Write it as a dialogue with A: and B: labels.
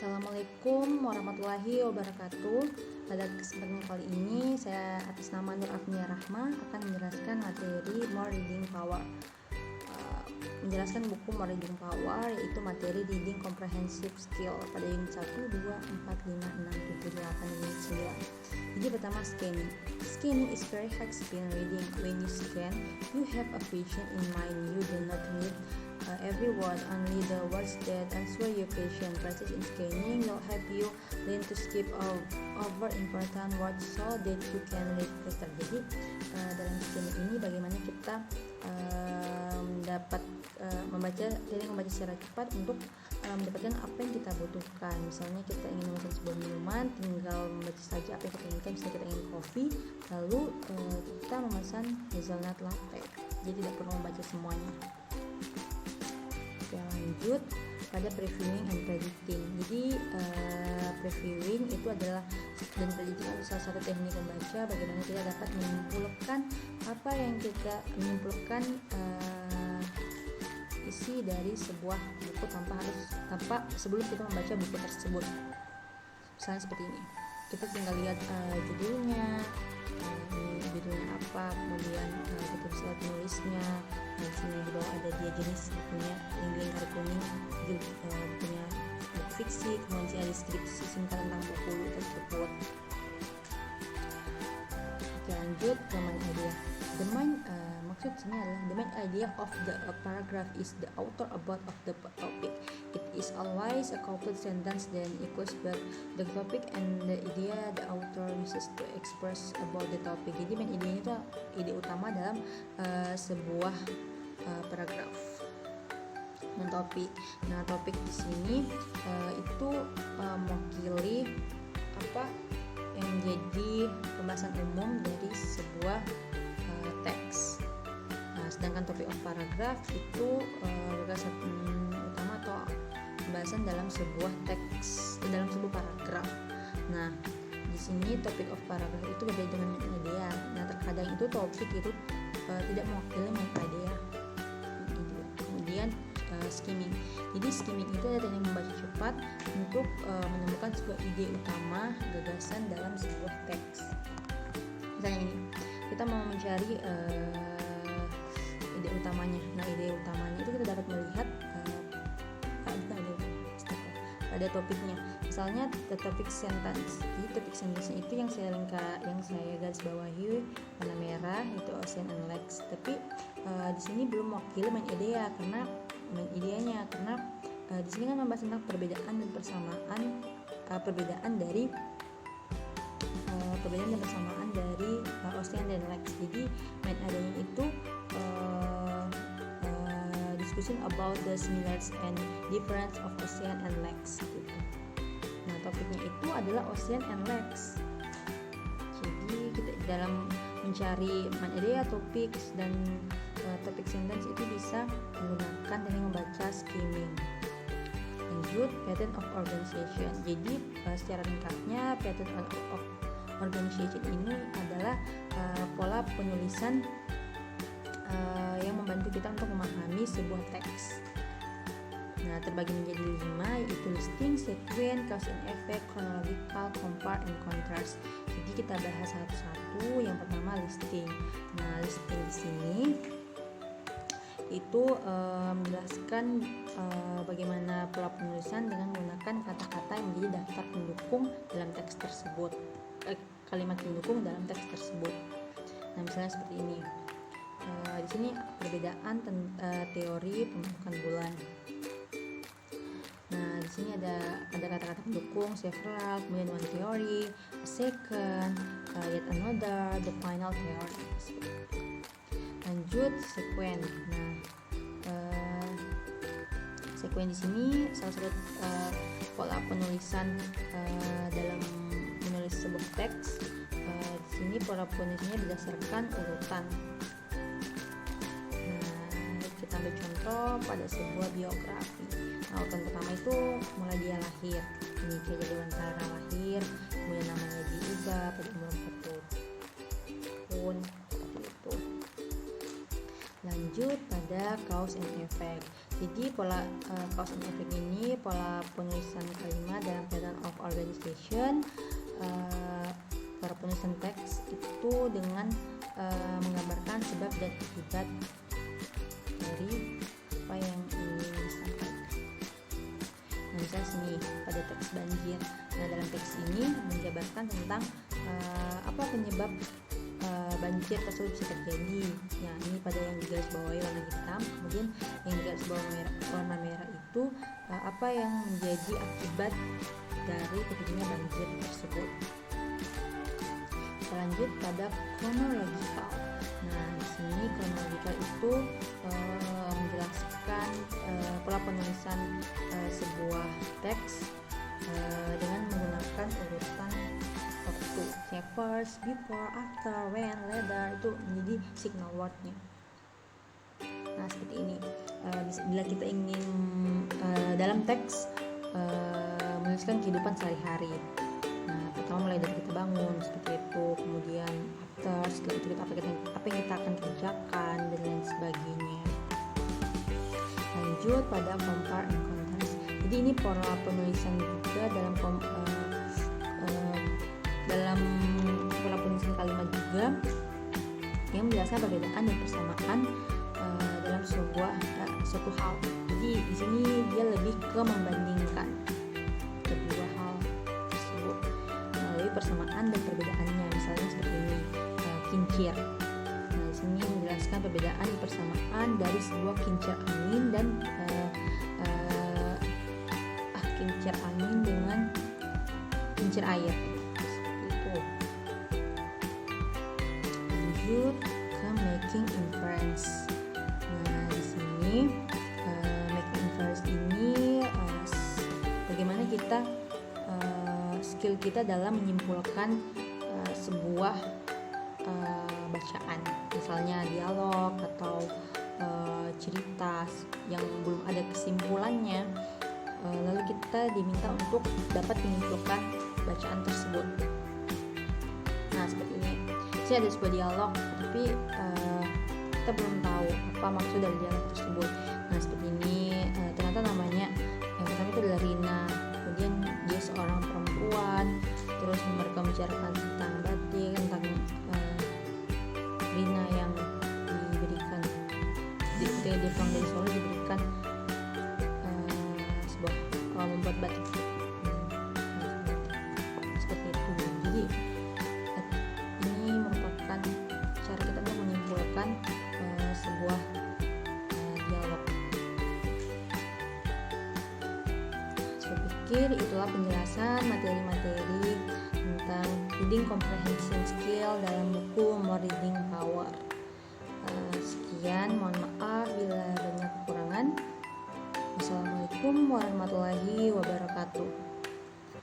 A: Assalamualaikum warahmatullahi wabarakatuh. Pada kesempatan kali ini saya atas nama Nur Afnia Rahma akan menjelaskan materi More Reading Power. Menjelaskan buku More Reading Power, yaitu materi Reading Comprehensive Skill pada unit 1, 2, 4, 5, 6, 7, 8, unit 9. Jadi pertama, scanning. Scanning is very hard skill reading. When you scan, you have a vision in mind. You do not read every word, only the words that answer your question. Practice in scanning will help you learn to skip over important words so that you can read better. Jadi dalam scanning ini bagaimana kita dapat membaca secara cepat untuk mendapatkan apa yang kita butuhkan. Misalnya kita ingin memesan sebuah minuman, tinggal membaca saja apa yang kita inginkan. Misalnya kita ingin kopi, lalu kita memesan hazelnut latte, jadi tidak perlu membaca semuanya. Oke, lanjut pada previewing and predicting. Jadi previewing itu adalah dan predicting adalah salah satu teknik membaca bagaimana kita dapat menyimpulkan isi dari sebuah buku tanpa sebelum kita membaca buku tersebut. Misalnya seperti ini, kita tinggal lihat judulnya apa, kemudian kita bisa lihat penulisnya. Di sini di bawah ada dia jenis bukunya, lingkar kuning, bukunya buku fiksi, kemudian ada deskripsi singkat tentang buku tersebut. Oke, lanjut ke main idea. Maksud sini adalah the main idea of the paragraph is the author about of the topic. It is always a complete sentence that equals the topic and the idea the author uses to express about the topic. Jadi main idenya itu ide utama dalam sebuah paragraf. Nah, topik di sini itu mewakili apa yang jadi pembahasan umum dari sebuah teks. Sedangkan topik of paragraph itu gagasan utama atau pembahasan dalam sebuah teks, dalam sebuah paragraf. Nah, di sini topik of paragraph itu berbeda dengan main idea. Nah, terkadang itu topik itu tidak mewakili main idea. Kemudian skimming. Jadi skimming itu adalah teknik membaca cepat untuk menemukan sebuah ide utama gagasan dalam sebuah teks. Misalnya ini, kita mau mencari ide utamanya. Nah, ide utamanya itu kita dapat melihat pada topiknya. Misalnya the topic sentence. Jadi topic sentence itu yang saya garis bawahi warna merah, itu ocean and lakes. Tapi di sini belum mewakili main idea karena di sini kan membahas tentang perbedaan dan persamaan dari ocean dan lakes. Jadi main idenya itu discussion about the similarities and difference of ocean and lakes gitu. Nah, topiknya itu adalah ocean and lakes. Jadi kita dalam mencari main idea, topik dan topik sentence itu bisa menggunakan teknik membaca skimming. Lanjut, pattern of organization. Jadi secara ringkasnya pattern of organization ini adalah pola penulisan yang membantu kita untuk memahami sebuah teks. Nah, terbagi menjadi 5, yaitu listing, sequence, cause and effect, chronological, compare, and contrast. Jadi kita bahas satu-satu. Yang pertama listing. Nah, listing di sini itu menjelaskan bagaimana pola penulisan dengan menggunakan kata-kata yang menjadi daftar pendukung dalam teks tersebut, kalimat pendukung dalam teks tersebut. Nah, misalnya seperti ini. Di sini perbedaan teori pembentukan bulan. Nah, di sini ada kata-kata pendukung several, kemudian one theory, a second, yet another, the final theory. Lanjut sequence. Nah, sequence di sini salah satu pola penulisan dalam menulis sebuah teks. Di sini pola penulisannya berdasarkan urutan. Kita ambil contoh pada sebuah biografi. Nah, urutan pertama itu mulai dia lahir. Ini jadi wawancara lahir, kemudian namanya diubah pada umur 40 tahun, seperti itu. Lanjut pada cause and effect. Jadi pola cause and effect ini pola penulisan kalimat dalam pattern of organization. Para penulisan teks itu dengan menggambarkan sebab dan akibat dari apa yang ingin disampaikan. Nah, misalnya sini pada teks banjir. Nah, dalam teks ini menjabarkan tentang apa penyebab banjir tersebut bisa terjadi. Ya, ini pada yang digaris bawahi warna hitam, kemudian yang digaris bawah warna merah itu apa yang menjadi akibat dari terjadinya banjir tersebut. Lanjut pada chronological. Nah, di sini chronological itu menjelaskan pola penulisan sebuah teks dengan menggunakan urutan waktu. First, before, after, when, later itu menjadi signal wordnya. Nah, seperti ini. Bila kita ingin dalam teks menuliskan kehidupan sehari-hari. Nah, pertama mulai dari kita bangun seperti itu, kemudian after, setelah itu apa yang kita akan kerjakan dan lain sebagainya. Lanjut pada compare and contrast. Jadi ini pola penulisan juga dalam pola penulisan kalimat juga yang menjelaskan perbedaan dan persamaan dalam suatu hal. Jadi di sini dia lebih ke membandingkan kedua hal tersebut melalui persamaan dan perbedaannya. Misalnya seperti ini, kincir. Nah, di sini menjelaskan perbedaan dan persamaan dari sebuah kincir angin dan kincir angin dengan kincir air. Seperti itu. Lanjut ke making inference. Nah, di sini making inference ini bagaimana kita skill kita dalam menyimpulkan sebuah bacaan, misalnya dialog atau cerita yang belum ada kesimpulannya, lalu kita diminta untuk dapat menyimpulkan bacaan tersebut. Nah, seperti ini. Sini ada sebuah dialog, tapi kita belum tahu apa maksud dari dialog tersebut. Nah, seperti ini. Ternyata namanya yang pertama itu adalah Rina. Kemudian dia seorang perempuan. Terus mereka membicarakan tentang batik, tentang Rina yang diberikan ketika dia pulang dari Solo diberikan sebuah membuat batik. Seperti itu. Jadi ini merupakan cara kita untuk menyimpulkan sebuah dialog. Saya pikir itulah penjelasan materi-materi tentang reading comprehension skill dalam buku More Reading Power. Sekian, mohon maaf bila banyak kekurangan. Wassalamualaikum warahmatullahi wabarakatuh.